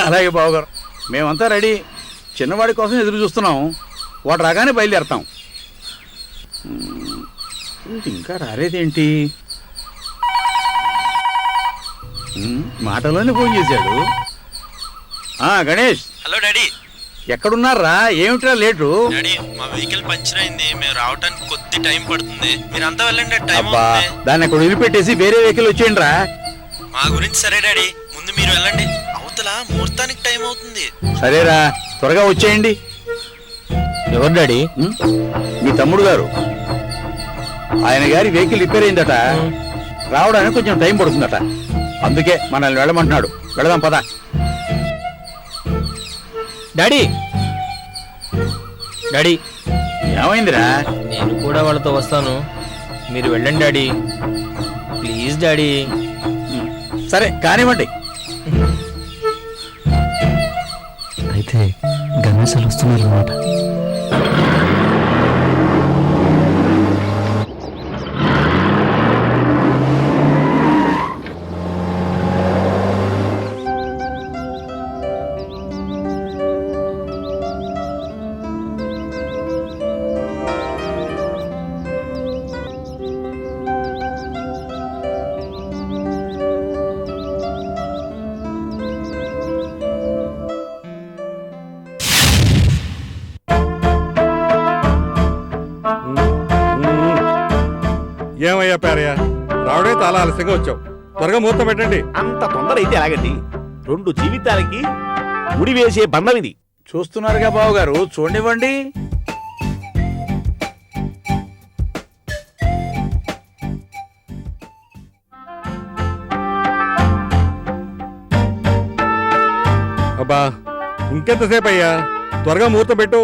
అలాగే బావగారు, మేమంతా రెడీ. చిన్నవాడి కోసం ఎదురు చూస్తున్నాం. వాడు రాగానే బయలుదేరతాం. ఇంకా రాలేదేంటి? మాటలోనే ఫోన్ చేశాడు. గణేష్. Hello daddy. ఎక్కడున్నారా? ఏమిట్రా లేటు? డాడీ, మా వెహికల్ పంచర్ అయింది. మేము రావడానికి కొద్ది టైం పడుతుంది. మీరంతా వెళ్ళండి. అబ్బా, దాన్ని అక్కడ వదిలిపెట్టేసి వేరే వెహికల్ వచ్చేయండి రా. మా గురించి సరే డాడీ, ముందు మీరు వెళ్ళండి. అవతల ముహూర్తానికి టైం అవుతుంది. సరేరా, త్వరగా వచ్చేయండి. ఎవరు డాడీ? మీ తమ్ముడు గారు. ఆయన గారి వెహికల్ రిపేర్ అయిందట. రావడానికి కొంచెం టైం పడుతుందట. అందుకే మనల్ని వెళ్ళమంటున్నాడు. వెళదాం పద. డాడీ డాడీ ఏమైందిరా? నేను కూడా వాళ్ళతో వస్తాను. మీరు వెళ్ళండి డాడీ, ప్లీజ్ డాడీ. సరే కానివ్వండి. అయితే గణేశాలు వస్తున్నారు అన్నమాట. ఏమయ్యా పేరయ్య, రావడే చాలా ఆలస్యంగా వచ్చావు. త్వరగా ముహూర్తం పెట్టండి. అంత తొందర అయితే ఎలాగండి? 2 జీవితాలకి ముడి వేసే బంధం ఇది. చూస్తున్నారుగా బావగారు, చూడండివ్వండి. అబ్బా, ఇంకెంతసేపు అయ్యా? త్వరగా ముహూర్తం పెట్టు.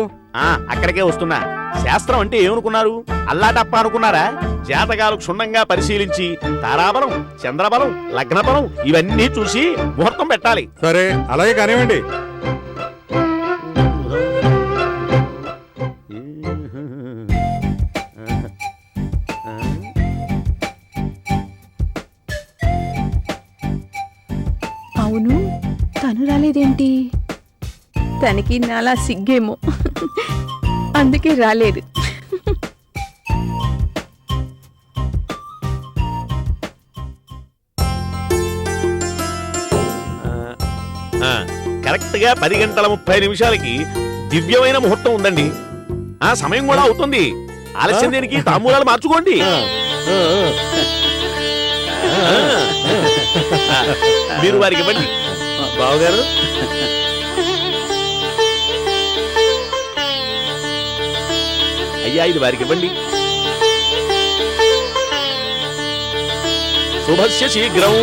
అక్కడికే వస్తున్నా. శాస్త్రం అంటే ఏమనుకున్నారు? అల్లాటప్ప అనుకున్నారా? జాతకాలు క్షుణ్ణంగా పరిశీలించి తారాబలం, చంద్రబలం, లగ్నబలం ఇవన్నీ చూసి ముహూర్తం పెట్టాలి. సరే, అలాగే కానివ్వండి. అవును, తను రాలేదేంటి? తనకి నాలా సిగ్గేమో, అందుకే రాలేదు. కరెక్ట్ గా 10:30 దివ్యమైన ముహూర్తం ఉందండి. ఆ సమయం కూడా అవుతుంది. ఆలస్యం దేనికి? తాంబూలాలు మార్చుకోండి. మీరు వారికి ఇవ్వండి. బావగారు, అయ్యా ఇది వారికి ఇవ్వండి. శుభస్య శీఘ్రం.